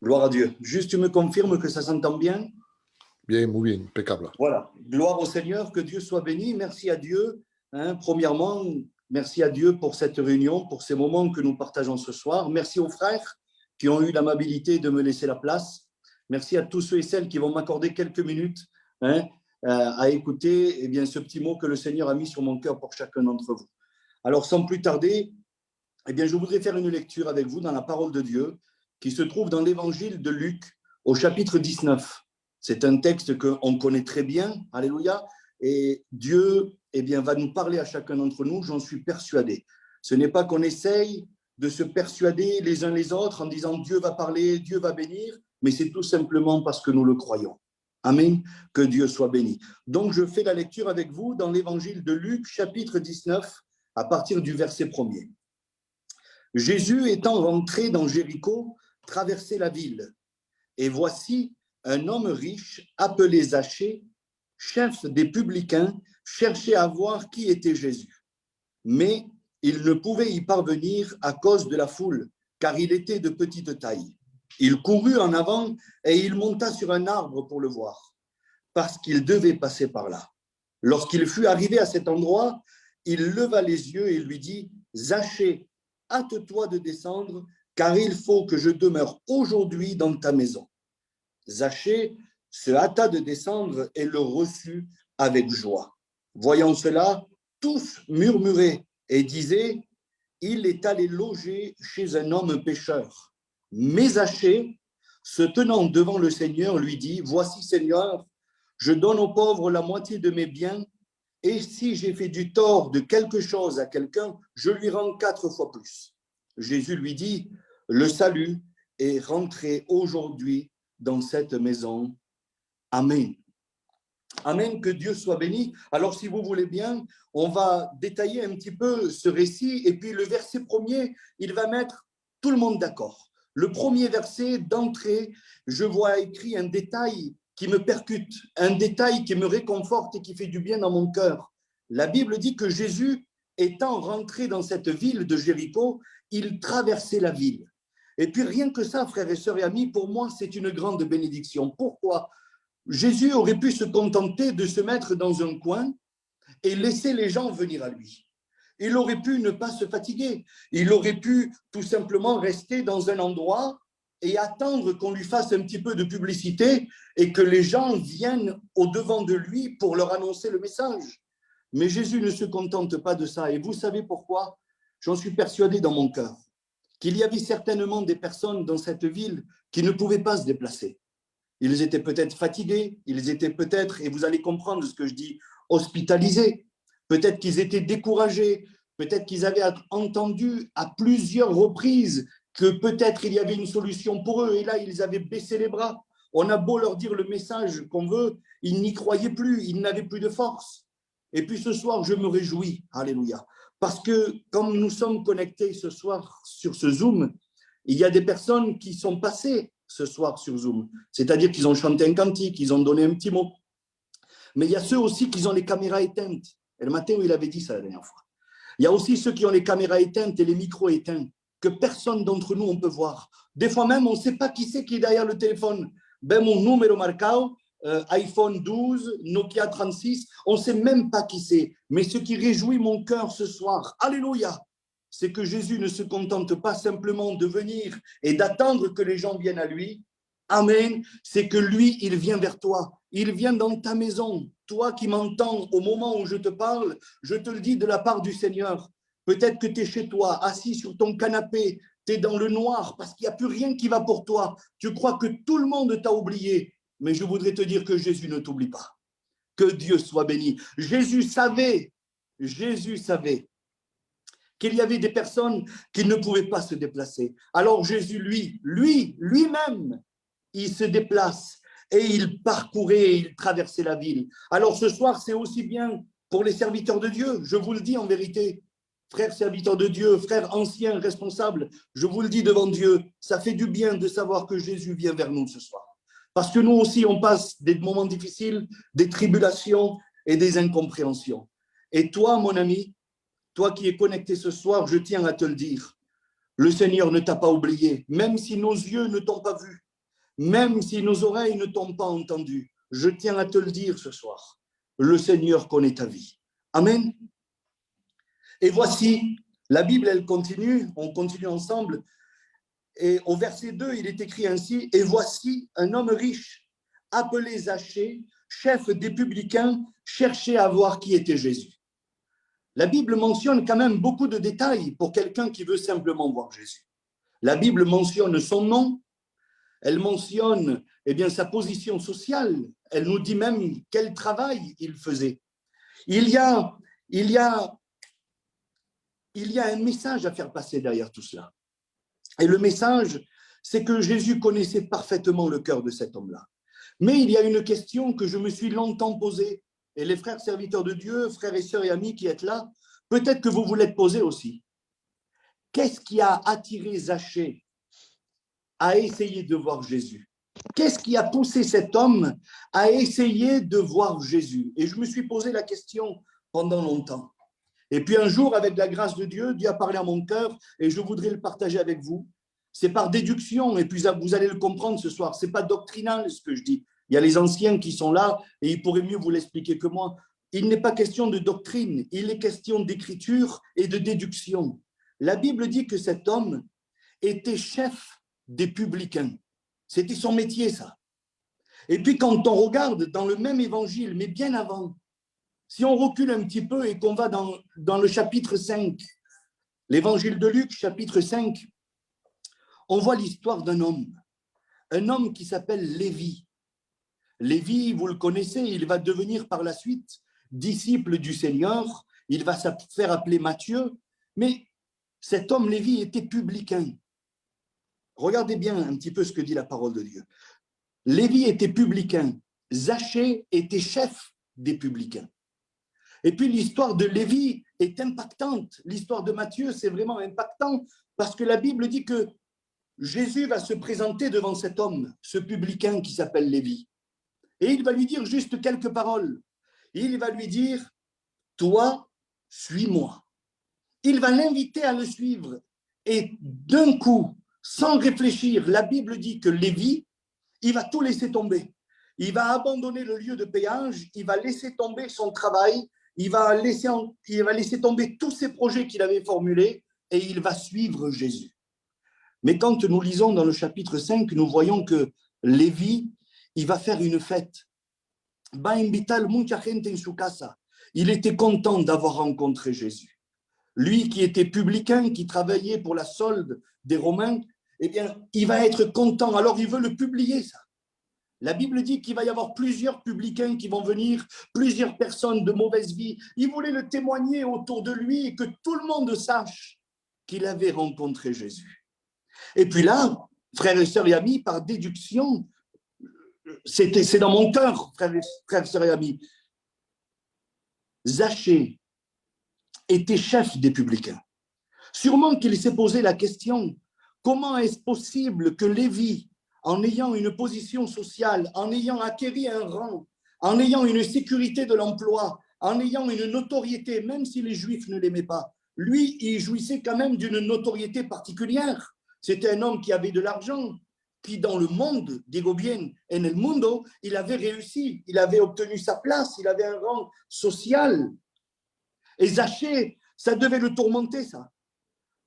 Gloire à Dieu. Juste, tu me confirmes que ça s'entend bien? Bien, muy bien, impeccable. Voilà. Gloire au Seigneur, que Dieu soit béni. Merci à Dieu. Premièrement, merci à Dieu pour cette réunion, pour ces moments que nous partageons ce soir. Merci aux frères qui ont eu l'amabilité de me laisser la place. Merci à tous ceux et celles qui vont m'accorder quelques minutes à écouter ce petit mot que le Seigneur a mis sur mon cœur pour chacun d'entre vous. Alors, sans plus tarder, je voudrais faire une lecture avec vous dans la parole de Dieu qui se trouve dans l'évangile de Luc au chapitre 19. C'est un texte qu'on connaît très bien, alléluia, et Dieu va nous parler à chacun d'entre nous, j'en suis persuadé. Ce n'est pas qu'on essaye de se persuader les uns les autres en disant Dieu va parler, Dieu va bénir, mais c'est tout simplement parce que nous le croyons. Amen, que Dieu soit béni. Donc je fais la lecture avec vous dans l'évangile de Luc, chapitre 19, à partir du verset 1er. Jésus étant rentré dans Jéricho, traversait la ville. Et voici un homme riche, appelé Zachée, chef des publicains, cherchait à voir qui était Jésus. Mais il ne pouvait y parvenir à cause de la foule, car il était de petite taille. Il courut en avant et il monta sur un arbre pour le voir, parce qu'il devait passer par là. Lorsqu'il fut arrivé à cet endroit, il leva les yeux et lui dit « Zachée, hâte-toi de descendre, car il faut que je demeure aujourd'hui dans ta maison. » Zachée se hâta de descendre et le reçut avec joie. Voyant cela, tous murmuraient et disaient « Il est allé loger chez un homme pécheur. » Mais Zachée, se tenant devant le Seigneur, lui dit « Voici, Seigneur, je donne aux pauvres la moitié de mes biens, et si j'ai fait du tort de quelque chose à quelqu'un, je lui rends 4 fois plus. » Jésus lui dit « Le salut est rentré aujourd'hui dans cette maison. Amen. » Amen, que Dieu soit béni. Alors, si vous voulez bien, on va détailler un petit peu ce récit. Et puis, le verset premier, il va mettre tout le monde d'accord. Le premier verset d'entrée, je vois écrit un détail qui me percute, un détail qui me réconforte et qui fait du bien dans mon cœur. La Bible dit que Jésus, étant rentré dans cette ville de Jéricho, il traversait la ville. Et puis, rien que ça, frères et sœurs et amis, pour moi, c'est une grande bénédiction. Pourquoi ? Jésus aurait pu se contenter de se mettre dans un coin et laisser les gens venir à lui. Il aurait pu ne pas se fatiguer. Il aurait pu tout simplement rester dans un endroit et attendre qu'on lui fasse un petit peu de publicité et que les gens viennent au-devant de lui pour leur annoncer le message. Mais Jésus ne se contente pas de ça. Et vous savez pourquoi ? J'en suis persuadé dans mon cœur qu'il y avait certainement des personnes dans cette ville qui ne pouvaient pas se déplacer. Ils étaient peut-être fatigués, ils étaient peut-être, et vous allez comprendre ce que je dis, hospitalisés. Peut-être qu'ils étaient découragés, peut-être qu'ils avaient entendu à plusieurs reprises que peut-être il y avait une solution pour eux, et là, ils avaient baissé les bras. On a beau leur dire le message qu'on veut, ils n'y croyaient plus, ils n'avaient plus de force. Et puis ce soir, je me réjouis, alléluia, parce que comme nous sommes connectés ce soir sur ce Zoom, il y a des personnes qui sont passées ce soir sur Zoom, c'est-à-dire qu'ils ont chanté un cantique, ils ont donné un petit mot. Mais il y a ceux aussi qui ont les caméras éteintes. Et le matin, il avait dit ça la dernière fois. Il y a aussi ceux qui ont les caméras éteintes et les micros éteints, que personne d'entre nous on peut voir. Des fois même, on ne sait pas qui c'est qui est derrière le téléphone. Ben, mon numéro marcao, iPhone 12, Nokia 36, on ne sait même pas qui c'est. Mais ce qui réjouit mon cœur ce soir, alléluia, c'est que Jésus ne se contente pas simplement de venir et d'attendre que les gens viennent à lui. Amen. C'est que lui, il vient vers toi. Il vient dans ta maison. Toi qui m'entends au moment où je te parle, je te le dis de la part du Seigneur. Peut-être que tu es chez toi, assis sur ton canapé, tu es dans le noir parce qu'il n'y a plus rien qui va pour toi. Tu crois que tout le monde t'a oublié. Mais je voudrais te dire que Jésus ne t'oublie pas. Que Dieu soit béni. Jésus savait qu'il y avait des personnes qui ne pouvaient pas se déplacer. Alors Jésus, lui-même, il se déplace et il parcourait, il traversait la ville. Alors ce soir, c'est aussi bien pour les serviteurs de Dieu, je vous le dis en vérité, frères serviteurs de Dieu, frères anciens, responsables, je vous le dis devant Dieu, ça fait du bien de savoir que Jésus vient vers nous ce soir. Parce que nous aussi, on passe des moments difficiles, des tribulations et des incompréhensions. Et toi, mon ami, toi qui es connecté ce soir, je tiens à te le dire. Le Seigneur ne t'a pas oublié, même si nos yeux ne t'ont pas vu, même si nos oreilles ne t'ont pas entendu, je tiens à te le dire ce soir, le Seigneur connaît ta vie. Amen. Et voici, la Bible, elle continue, on continue ensemble, et au verset 2, il est écrit ainsi, « Et voici un homme riche, appelé Zachée, chef des publicains, cherchait à voir qui était Jésus. » La Bible mentionne quand même beaucoup de détails pour quelqu'un qui veut simplement voir Jésus. La Bible mentionne son nom, elle mentionne sa position sociale, elle nous dit même quel travail il faisait. Il y a un message à faire passer derrière tout cela. Et le message, c'est que Jésus connaissait parfaitement le cœur de cet homme-là. Mais il y a une question que je me suis longtemps posée, et les frères serviteurs de Dieu, frères et sœurs et amis qui êtes là, peut-être que vous vous l'êtes posée aussi. Qu'est-ce qui a attiré Zachée à essayer de voir Jésus? Qu'est-ce qui a poussé cet homme à essayer de voir Jésus? Et je me suis posé la question pendant longtemps. Et puis un jour, avec la grâce de Dieu, Dieu a parlé à mon cœur et je voudrais le partager avec vous. C'est par déduction, et puis vous allez le comprendre ce soir. Ce n'est pas doctrinal ce que je dis. Il y a les anciens qui sont là et ils pourraient mieux vous l'expliquer que moi. Il n'est pas question de doctrine, il est question d'écriture et de déduction. La Bible dit que cet homme était chef des publicains. C'était son métier, ça. Et puis quand on regarde dans le même évangile, mais bien avant, si on recule un petit peu et qu'on va dans le chapitre 5, l'évangile de Luc, chapitre 5, on voit l'histoire d'un homme qui s'appelle Lévi. Lévi, vous le connaissez, il va devenir par la suite disciple du Seigneur, il va se faire appeler Matthieu, mais cet homme Lévi était publicain. Regardez bien un petit peu ce que dit la parole de Dieu. Lévi était publicain, Zachée était chef des publicains. Et puis l'histoire de Lévi est impactante. L'histoire de Matthieu, c'est vraiment impactant parce que la Bible dit que Jésus va se présenter devant cet homme, ce publicain qui s'appelle Lévi. Et il va lui dire juste quelques paroles. Il va lui dire, toi, suis-moi. Il va l'inviter à le suivre. Et d'un coup, sans réfléchir, la Bible dit que Lévi, il va tout laisser tomber. Il va abandonner le lieu de péage, il va laisser tomber son travail, il va laisser tomber tous ses projets qu'il avait formulés et il va suivre Jésus. Mais quand nous lisons dans le chapitre 5, nous voyons que Lévi, il va faire une fête. Il était content d'avoir rencontré Jésus. Lui qui était publicain, qui travaillait pour la solde des Romains, eh bien, il va être content. Alors, il veut le publier, ça. La Bible dit qu'il va y avoir plusieurs publicains qui vont venir, plusieurs personnes de mauvaise vie. Il voulait le témoigner autour de lui et que tout le monde sache qu'il avait rencontré Jésus. Et puis là, frères et sœurs et amis, par déduction, c'est dans mon cœur, frères et sœurs et amis, Zachée était chef des publicains. Sûrement qu'il s'est posé la question, comment est-ce possible que Lévi, en ayant une position sociale, en ayant acquis un rang, en ayant une sécurité de l'emploi, en ayant une notoriété, même si les Juifs ne l'aimaient pas, lui, il jouissait quand même d'une notoriété particulière. C'était un homme qui avait de l'argent, qui dans le monde, digo bien, en el mundo, il avait réussi, il avait obtenu sa place, il avait un rang social. Et Zachée, ça devait le tourmenter, ça.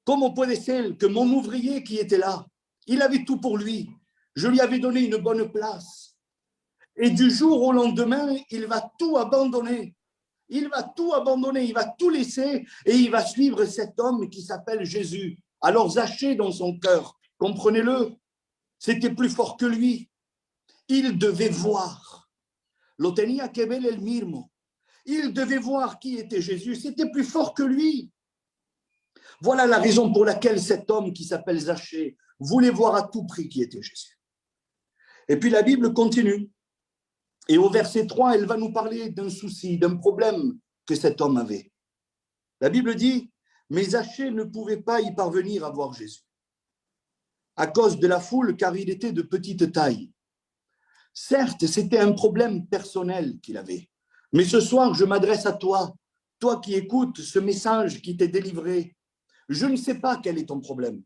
Comment peut-il que mon ouvrier qui était là, il avait tout pour lui, je lui avais donné une bonne place. Et du jour au lendemain, il va tout abandonner. Il va tout abandonner, il va tout laisser et il va suivre cet homme qui s'appelle Jésus. Alors Zachée dans son cœur, comprenez-le, c'était plus fort que lui. Il devait voir. Lo tenía que ver el mismo. Il devait voir qui était Jésus, c'était plus fort que lui. Voilà la raison pour laquelle cet homme qui s'appelle Zachée voulait voir à tout prix qui était Jésus. Et puis la Bible continue. Et au verset 3, elle va nous parler d'un souci, d'un problème que cet homme avait. La Bible dit, mais Zachée ne pouvait pas y parvenir à voir Jésus à cause de la foule, car il était de petite taille. Certes, c'était un problème personnel qu'il avait. Mais ce soir, je m'adresse à toi, toi qui écoutes ce message qui t'est délivré. Je ne sais pas quel est ton problème.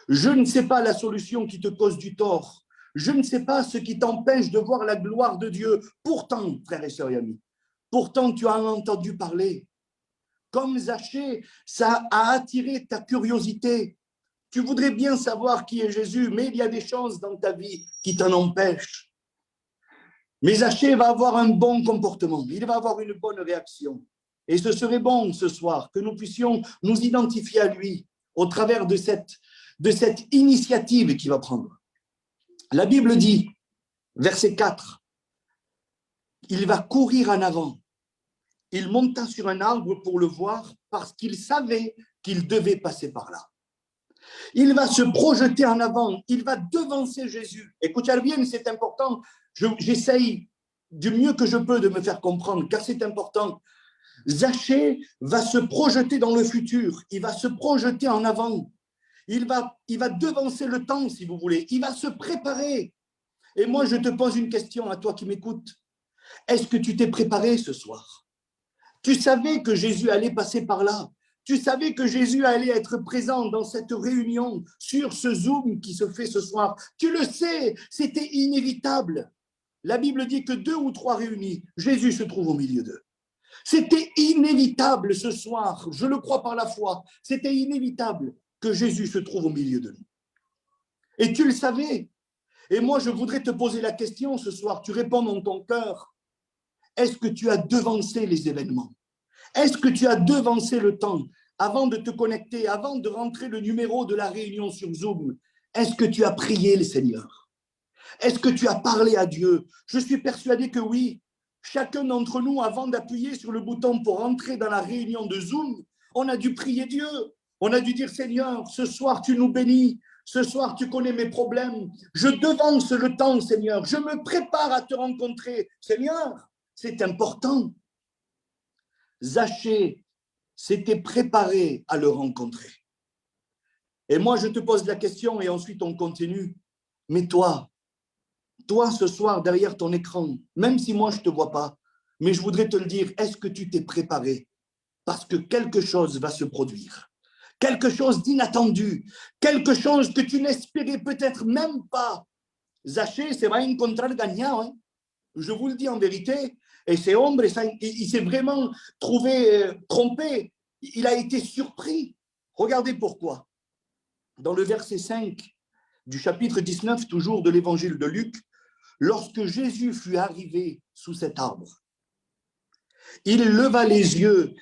Je ne sais pas la solution qui te cause du tort. Je ne sais pas ce qui t'empêche de voir la gloire de Dieu. Pourtant, frères et sœurs et amis, pourtant tu as entendu parler. Comme Zachée, ça a attiré ta curiosité. Tu voudrais bien savoir qui est Jésus, mais il y a des choses dans ta vie qui t'en empêchent. Mais Zachée va avoir un bon comportement, il va avoir une bonne réaction. Et ce serait bon ce soir que nous puissions nous identifier à lui au travers de cette initiative qu'il va prendre. La Bible dit, verset 4, il va courir en avant. Il monta sur un arbre pour le voir parce qu'il savait qu'il devait passer par là. Il va se projeter en avant, il va devancer Jésus. Écoutez bien, c'est important. J'essaye du mieux que je peux de me faire comprendre, car c'est important. Zachée va se projeter dans le futur, il va se projeter en avant. Il va devancer le temps, si vous voulez. Il va se préparer. Et moi, je te pose une question à toi qui m'écoutes. Est-ce que tu t'es préparé ce soir? Tu savais que Jésus allait passer par là. Tu savais que Jésus allait être présent dans cette réunion, sur ce Zoom qui se fait ce soir. Tu le sais, c'était inévitable. La Bible dit que 2 ou 3 réunis, Jésus se trouve au milieu d'eux. C'était inévitable ce soir, je le crois par la foi, c'était inévitable que Jésus se trouve au milieu de nous. Et tu le savais. Et moi, je voudrais te poser la question ce soir, tu réponds dans ton cœur. Est-ce que tu as devancé les événements? Est-ce que tu as devancé le temps avant de te connecter, avant de rentrer le numéro de la réunion sur Zoom? Est-ce que tu as prié le Seigneur? Est-ce que tu as parlé à Dieu? Je suis persuadé que oui. Chacun d'entre nous, avant d'appuyer sur le bouton pour entrer dans la réunion de Zoom, on a dû prier Dieu. On a dû dire, Seigneur, ce soir tu nous bénis. Ce soir tu connais mes problèmes. Je devance le temps, Seigneur. Je me prépare à te rencontrer. Seigneur, c'est important. Zachée s'était préparé à le rencontrer. Et moi, je te pose la question et ensuite on continue. Mais toi ce soir, derrière ton écran, même si moi je ne te vois pas, mais je voudrais te le dire, est-ce que tu t'es préparé? Parce que quelque chose va se produire. Quelque chose d'inattendu. Quelque chose que tu n'espérais peut-être même pas. Zachée se va encontrar gagnant. Hein? Je vous le dis en vérité. Et ce homme, il s'est vraiment trouvé trompé. Il a été surpris. Regardez pourquoi. Dans le verset 5 du chapitre 19, toujours de l'évangile de Luc, lorsque Jésus fut arrivé sous cet arbre, il leva les yeux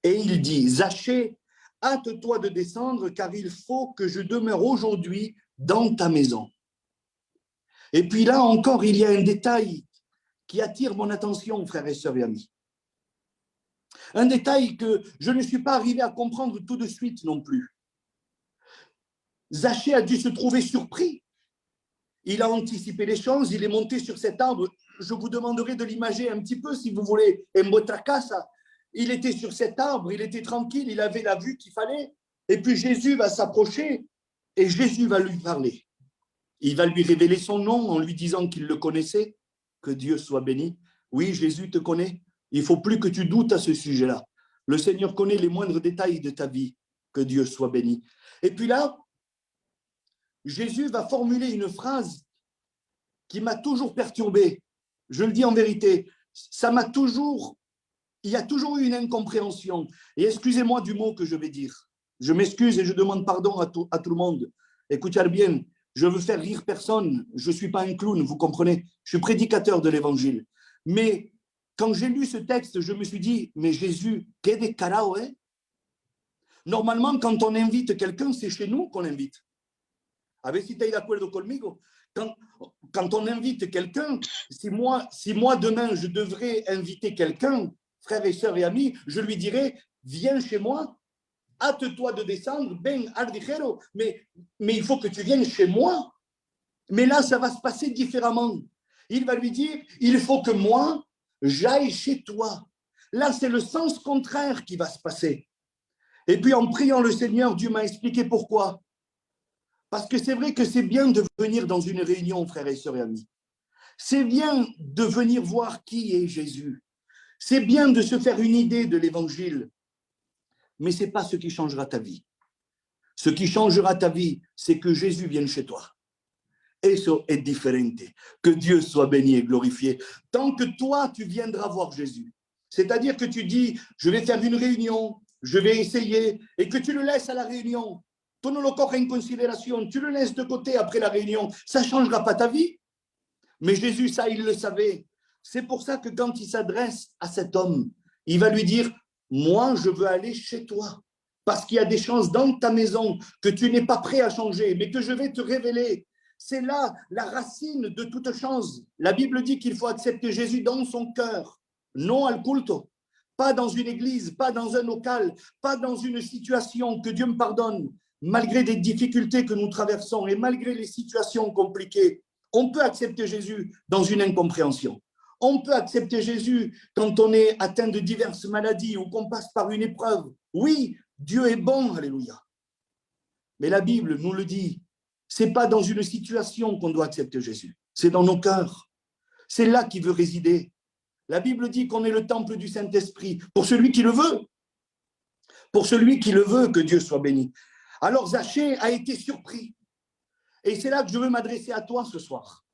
et il dit, Zachée, hâte-toi de descendre car il faut que je demeure aujourd'hui dans ta maison. Et puis là encore, il y a un détail qui attire mon attention, frères et sœurs et amis. Un détail que je ne suis pas arrivé à comprendre tout de suite non plus. Zachée a dû se trouver surpris. Il a anticipé les choses, il est monté sur cet arbre. Je vous demanderai de l'imager un petit peu si vous voulez. En votre casa. Il était sur cet arbre, il était tranquille, il avait la vue qu'il fallait. Et puis Jésus va s'approcher et Jésus va lui parler. Il va lui révéler son nom en lui disant qu'il le connaissait. Que Dieu soit béni. Oui, Jésus te connaît. Il ne faut plus que tu doutes à ce sujet-là. Le Seigneur connaît les moindres détails de ta vie. Que Dieu soit béni. Et puis là, Jésus va formuler une phrase qui m'a toujours perturbé. Je le dis en vérité, il y a toujours eu une incompréhension. Et excusez-moi du mot que je vais dire. Je m'excuse et je demande pardon à tout le monde. Écoutez bien, je veux faire rire personne. Je ne suis pas un clown, vous comprenez? Je suis prédicateur de l'évangile. Mais quand j'ai lu ce texte, je me suis dit, mais Jésus, que de carao, hein? Normalement, quand on invite quelqu'un, c'est chez nous qu'on l'invite. A ver si tu es d'accord conmigo. Quand on invite quelqu'un, si moi demain je devrais inviter quelqu'un, frères et sœurs et amis, je lui dirais, viens chez moi, hâte-toi de descendre, ben ardijero, mais il faut que tu viennes chez moi. Mais là, ça va se passer différemment. Il va lui dire, il faut que moi, j'aille chez toi. Là, c'est le sens contraire qui va se passer. Et puis, en priant le Seigneur, Dieu m'a expliqué pourquoi. Parce que c'est vrai que c'est bien de venir dans une réunion, frères et sœurs et amis. C'est bien de venir voir qui est Jésus. C'est bien de se faire une idée de l'évangile. Mais ce n'est pas ce qui changera ta vie. Ce qui changera ta vie, c'est que Jésus vienne chez toi. eso es diferente. Que Dieu soit béni et glorifié. Tant que toi, tu viendras voir Jésus, c'est-à-dire que tu dis, je vais faire une réunion, je vais essayer, et que tu le laisses à la réunion, tu ne le coges en considération, tu le laisses de côté après la réunion, ça ne changera pas ta vie. Mais Jésus, ça, il le savait. C'est pour ça que quand il s'adresse à cet homme, il va lui dire, moi, je veux aller chez toi, parce qu'il y a des choses dans ta maison que tu n'es pas prêt à changer, mais que je vais te révéler. C'est là la racine de toute chose. La Bible dit qu'il faut accepter Jésus dans son cœur, non al culto, pas dans une église, pas dans un local, pas dans une situation, que Dieu me pardonne, malgré des difficultés que nous traversons et malgré les situations compliquées. On peut accepter Jésus dans une incompréhension. On peut accepter Jésus quand on est atteint de diverses maladies ou qu'on passe par une épreuve. Oui, Dieu est bon, alléluia. Mais la Bible nous le dit, ce n'est pas dans une situation qu'on doit accepter Jésus, c'est dans nos cœurs. C'est là qu'il veut résider. La Bible dit qu'on est le temple du Saint-Esprit, pour celui qui le veut. Pour celui qui le veut, que Dieu soit béni. Alors Zachée a été surpris. Et c'est là que je veux m'adresser à toi ce soir.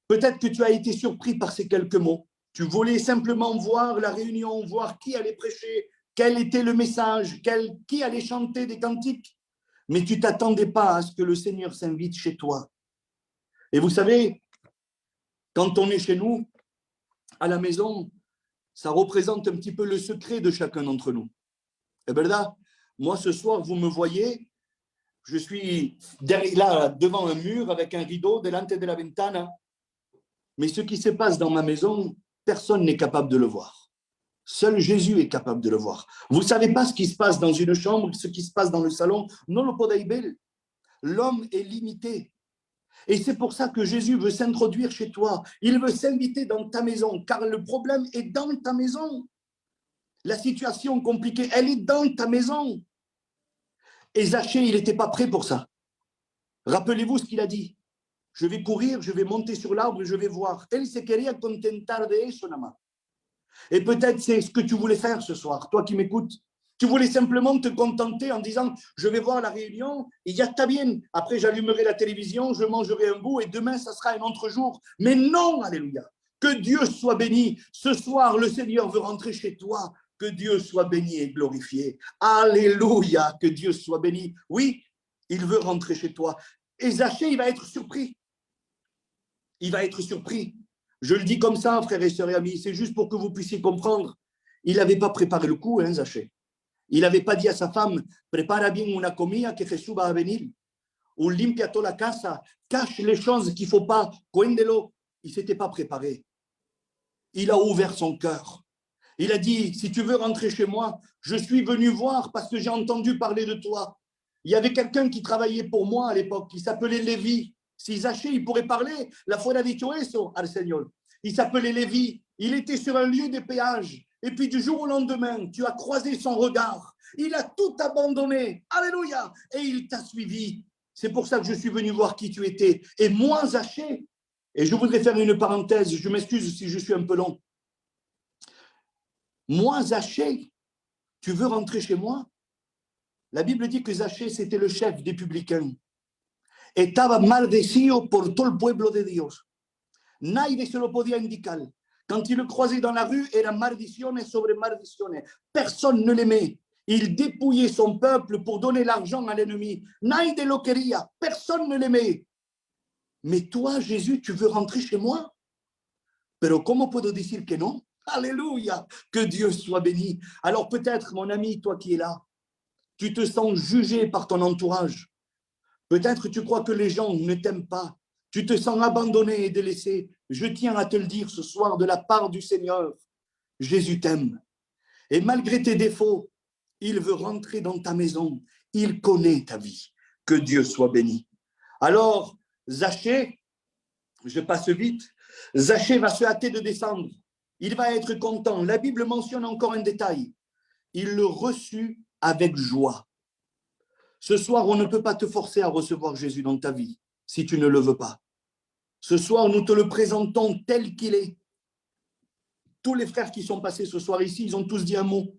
Peut-être que tu as été surpris par ces quelques mots. Tu voulais simplement voir la réunion, voir qui allait prêcher, quel était le message, qui allait chanter des cantiques. Mais tu ne t'attendais pas à ce que le Seigneur s'invite chez toi. Et vous savez, quand on est chez nous, à la maison, ça représente un petit peu le secret de chacun d'entre nous. Et bien là, moi ce soir, vous me voyez, je suis là, devant un mur avec un rideau delante de la ventana. Mais ce qui se passe dans ma maison, personne n'est capable de le voir. Seul Jésus est capable de le voir. Vous ne savez pas ce qui se passe dans une chambre, ce qui se passe dans le salon. Non, le podaibel. L'homme est limité. Et c'est pour ça que Jésus veut s'introduire chez toi. Il veut s'inviter dans ta maison, car le problème est dans ta maison. La situation compliquée, elle est dans ta maison. Et Zachée, il n'était pas prêt pour ça. Rappelez-vous ce qu'il a dit. Je vais courir, je vais monter sur l'arbre et je vais voir. Elle se quería contentar de eso nada más. Et peut-être c'est ce que tu voulais faire ce soir, toi qui m'écoutes. Tu voulais simplement te contenter en disant, je vais voir la réunion, et ya está bien. Après, j'allumerai la télévision, je mangerai un bout et demain, ça sera un autre jour. Mais non, alléluia. Que Dieu soit béni. Ce soir, le Seigneur veut rentrer chez toi. Que Dieu soit béni et glorifié. Alléluia, que Dieu soit béni. Oui, il veut rentrer chez toi. Et Zachée, il va être surpris. Il va être surpris. Je le dis comme ça, frères et sœurs et amis, c'est juste pour que vous puissiez comprendre. Il n'avait pas préparé le coup, hein, Zachée. Il n'avait pas dit à sa femme, prépara bien una comida que Jesús va a venir. Ou limpia toda la casa, cache les choses qu'il ne faut pas, cuéndelo. Il ne s'était pas préparé. Il a ouvert son cœur. Il a dit, si tu veux rentrer chez moi, je suis venu voir parce que j'ai entendu parler de toi. Il y avait quelqu'un qui travaillait pour moi à l'époque, qui s'appelait Lévi. Si Zachée, il pourrait parler, la foi dicho eso al Señor. Il s'appelait Lévi. Il était sur un lieu de péage. Et puis du jour au lendemain, tu as croisé son regard. Il a tout abandonné. Alléluia. Et il t'a suivi. C'est pour ça que je suis venu voir qui tu étais. Et moi, Zachée, et je voudrais faire une parenthèse, je m'excuse si je suis un peu long. Moi, Zachée, tu veux rentrer chez moi? La Bible dit que Zachée, c'était le chef des publicains. Estaba maldecido por todo el pueblo de Dios. Nadie se lo podía indicar. Quand il le croisait dans la rue, era maldiciones sobre maldiciones. Personne ne l'aimait. Il dépouillait son peuple pour donner l'argent à l'ennemi. Nadie lo quería. Personne ne l'aimait. Mais toi, Jésus, tu veux rentrer chez moi? Pero ¿cómo puedo decir que non? Alléluia. Que Dieu soit béni. Alors peut-être, mon ami, toi qui es là, tu te sens jugé par ton entourage. Peut-être tu crois que les gens ne t'aiment pas. Tu te sens abandonné et délaissé. Je tiens à te le dire ce soir de la part du Seigneur. Jésus t'aime. Et malgré tes défauts, il veut rentrer dans ta maison. Il connaît ta vie. Que Dieu soit béni. Alors, Zachée, je passe vite, Zachée va se hâter de descendre. Il va être content. La Bible mentionne encore un détail. Il le reçut avec joie. Ce soir, on ne peut pas te forcer à recevoir Jésus dans ta vie si tu ne le veux pas. Ce soir, nous te le présentons tel qu'il est. Tous les frères qui sont passés ce soir ici, ils ont tous dit un mot.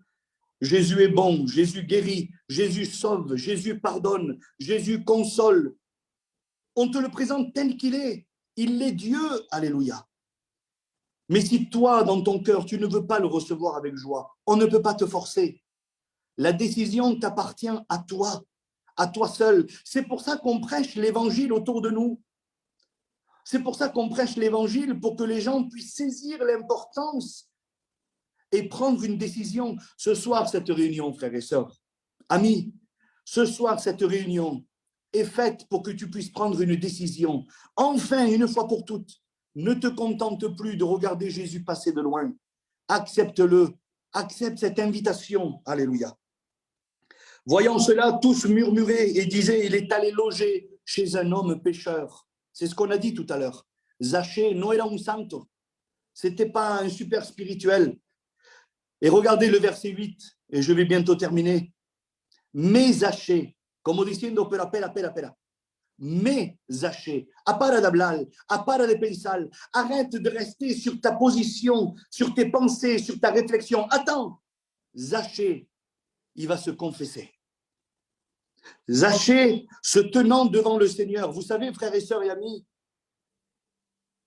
Jésus est bon, Jésus guérit, Jésus sauve, Jésus pardonne, Jésus console. On te le présente tel qu'il est. Il est Dieu, alléluia. Mais si toi, dans ton cœur, tu ne veux pas le recevoir avec joie, on ne peut pas te forcer. La décision t'appartient à toi seul. C'est pour ça qu'on prêche l'évangile autour de nous. C'est pour ça qu'on prêche l'évangile, pour que les gens puissent saisir l'importance et prendre une décision. Ce soir, cette réunion, frères et sœurs, amis, ce soir, cette réunion est faite pour que tu puisses prendre une décision. Enfin, une fois pour toutes, ne te contente plus de regarder Jésus passer de loin. Accepte-le. Accepte cette invitation. Alléluia. Voyant cela, tous murmuraient et disaient, il est allé loger chez un homme pécheur. C'est ce qu'on a dit tout à l'heure. Zachée no era un santo. Ce n'était pas un super spirituel. Et regardez le verset 8, et je vais bientôt terminer. Mais Zachée, como diciendo, pero espera. Mais Zachée, à part d'hablar, à part de pensar, arrête de rester sur ta position, sur tes pensées, sur ta réflexion. Attends, Zachée, il va se confesser. Zachée, se tenant devant le Seigneur, vous savez, frères et sœurs et amis,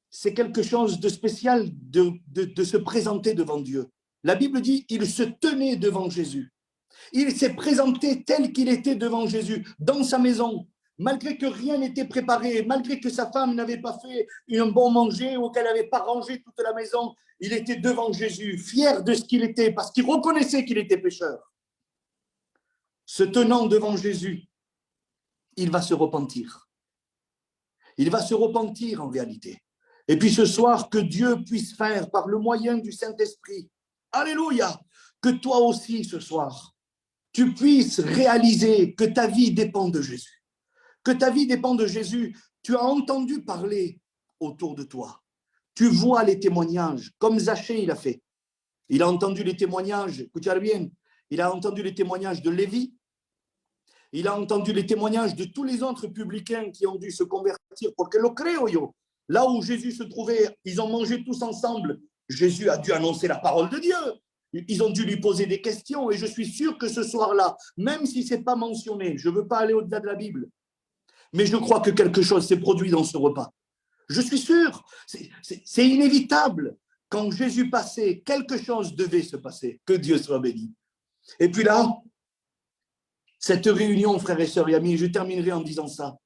c'est quelque chose de spécial de se présenter devant Dieu. La Bible dit, il se tenait devant Jésus. Il s'est présenté tel qu'il était devant Jésus, dans sa maison, malgré que rien n'était préparé, malgré que sa femme n'avait pas fait un bon manger ou qu'elle n'avait pas rangé toute la maison. Il était devant Jésus, fier de ce qu'il était, parce qu'il reconnaissait qu'il était pécheur. Se tenant devant Jésus, il va se repentir. Il va se repentir en réalité. Et puis ce soir, que Dieu puisse faire par le moyen du Saint-Esprit, alléluia, que toi aussi ce soir, tu puisses réaliser que ta vie dépend de Jésus. Que ta vie dépend de Jésus. Tu as entendu parler autour de toi. Tu vois les témoignages, comme Zachée il a fait. Il a entendu les témoignages, écoutez bien, il a entendu les témoignages de Lévi. Il a entendu les témoignages de tous les autres publicains qui ont dû se convertir. Porque lo creo yo. Là où Jésus se trouvait, ils ont mangé tous ensemble. Jésus a dû annoncer la parole de Dieu. Ils ont dû lui poser des questions. Et je suis sûr que ce soir-là, même si ce n'est pas mentionné, je ne veux pas aller au-delà de la Bible, mais je crois que quelque chose s'est produit dans ce repas. Je suis sûr, c'est inévitable. Quand Jésus passait, quelque chose devait se passer. Que Dieu soit béni. Et puis là, cette réunion, frères et sœurs et amis, je terminerai en disant ça,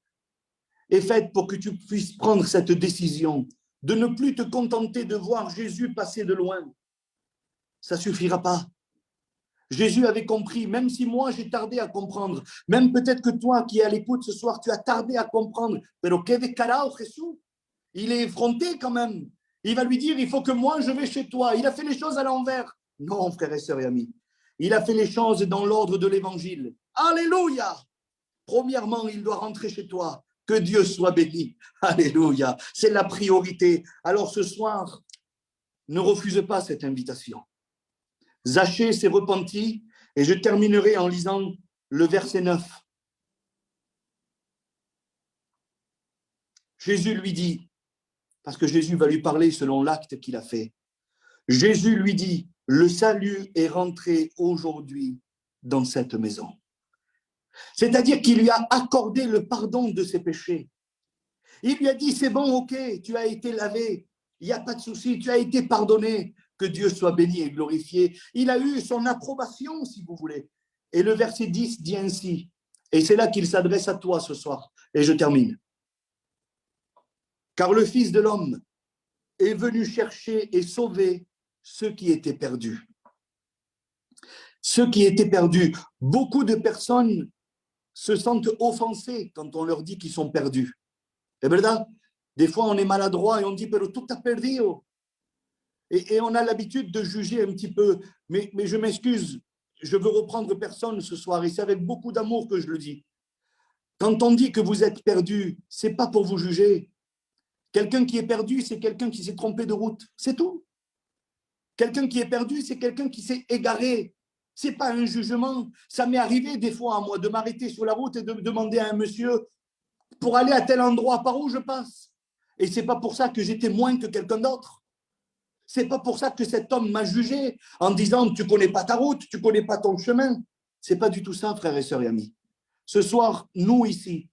est faite pour que tu puisses prendre cette décision de ne plus te contenter de voir Jésus passer de loin. Ça ne suffira pas. Jésus avait compris, même si moi j'ai tardé à comprendre, même peut-être que toi qui es à l'écoute ce soir, tu as tardé à comprendre, pero que de carao Jésus, il est effronté quand même. Il va lui dire, il faut que moi je vais chez toi. Il a fait les choses à l'envers. Non, frères et sœurs et amis, il a fait les choses dans l'ordre de l'évangile. Alléluia! Premièrement, il doit rentrer chez toi. Que Dieu soit béni. Alléluia. C'est la priorité. Alors ce soir, ne refuse pas cette invitation. Zachée s'est repenti et je terminerai en lisant le verset 9. Jésus lui dit, parce que Jésus va lui parler selon l'acte qu'il a fait. Jésus lui dit, le salut est rentré aujourd'hui dans cette maison. C'est-à-dire qu'il lui a accordé le pardon de ses péchés. Il lui a dit, c'est bon, ok, tu as été lavé, il n'y a pas de souci, tu as été pardonné, que Dieu soit béni et glorifié. Il a eu son approbation, si vous voulez. Et le verset 10 dit ainsi, et c'est là qu'il s'adresse à toi ce soir, et je termine. Car le Fils de l'homme est venu chercher et sauver ceux qui étaient perdus. Ceux qui étaient perdus. Beaucoup de personnes se sentent offensées quand on leur dit qu'ils sont perdus. C'est vrai? Des fois, on est maladroit et on dit, pero tout a perdu. Et on a l'habitude de juger un petit peu. Mais je m'excuse, je veux reprendre personne ce soir et c'est avec beaucoup d'amour que je le dis. Quand on dit que vous êtes perdu, ce n'est pas pour vous juger. Quelqu'un qui est perdu, c'est quelqu'un qui s'est trompé de route. C'est tout. Quelqu'un qui est perdu, c'est quelqu'un qui s'est égaré. Ce n'est pas un jugement. Ça m'est arrivé des fois à moi de m'arrêter sur la route et de demander à un monsieur pour aller à tel endroit, par où je passe. Et ce n'est pas pour ça que j'étais moins que quelqu'un d'autre. Ce n'est pas pour ça que cet homme m'a jugé en disant « tu ne connais pas ta route, tu ne connais pas ton chemin ». Ce n'est pas du tout ça, frères et sœurs et amis. Ce soir, nous ici,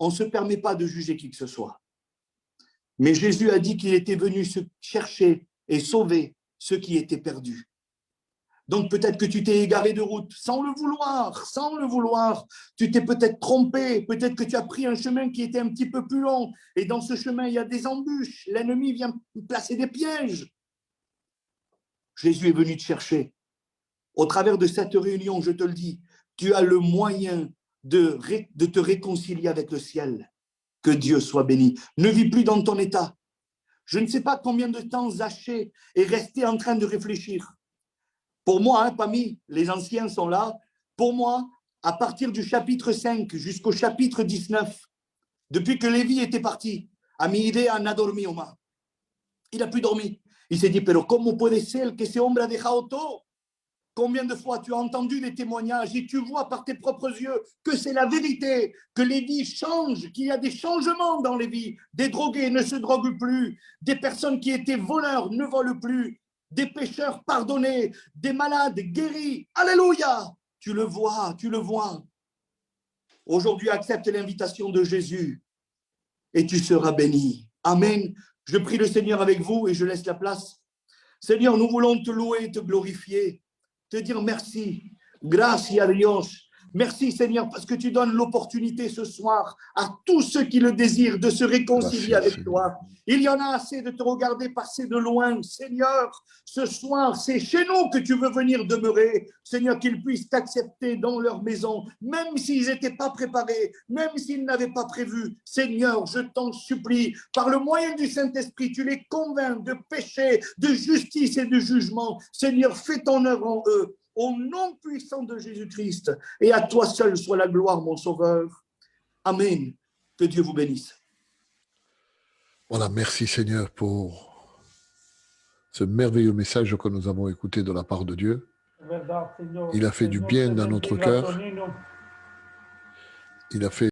on ne se permet pas de juger qui que ce soit. Mais Jésus a dit qu'il était venu se chercher et sauver ceux qui étaient perdus. Donc peut-être que tu t'es égaré de route sans le vouloir, sans le vouloir. Tu t'es peut-être trompé, peut-être que tu as pris un chemin qui était un petit peu plus long. Et dans ce chemin, il y a des embûches. L'ennemi vient placer des pièges. Jésus est venu te chercher. Au travers de cette réunion, je te le dis, tu as le moyen de te réconcilier avec le ciel. Que Dieu soit béni. Ne vis plus dans ton état. Je ne sais pas combien de temps Zachée est resté en train de réfléchir. Pour moi, Pami, les anciens sont là. Pour moi, à partir du chapitre 5 jusqu'au chapitre 19, depuis que Lévi était parti, Amide n'a dormi au mar. Il n'a plus dormi. Il s'est dit, pero ¿cómo puede ser que ese hombre ha dejado todo? Combien de fois tu as entendu des témoignages et tu vois par tes propres yeux que c'est la vérité, que les vies changent, qu'il y a des changements dans les vies. Des drogués ne se droguent plus, des personnes qui étaient voleurs ne volent plus, des pécheurs pardonnés, des malades guéris. Alléluia! Tu le vois, tu le vois. Aujourd'hui, accepte l'invitation de Jésus et tu seras béni. Amen. Je prie le Seigneur avec vous et je laisse la place. Seigneur, nous voulons te louer et te glorifier. Te dire merci, gracias a Dios. Merci Seigneur parce que tu donnes l'opportunité ce soir à tous ceux qui le désirent de se réconcilier avec toi. Il y en a assez de te regarder passer de loin. Seigneur, ce soir, c'est chez nous que tu veux venir demeurer. Seigneur, qu'ils puissent t'accepter dans leur maison, même s'ils n'étaient pas préparés, même s'ils n'avaient pas prévu. Seigneur, je t'en supplie, par le moyen du Saint-Esprit, tu les convaincs de péché, de justice et de jugement. Seigneur, fais ton œuvre en eux. Au nom puissant de Jésus-Christ, et à toi seul soit la gloire, mon Sauveur. Amen. Que Dieu vous bénisse. Voilà, merci Seigneur pour ce merveilleux message que nous avons écouté de la part de Dieu. Il a fait du bien dans notre cœur. Il a fait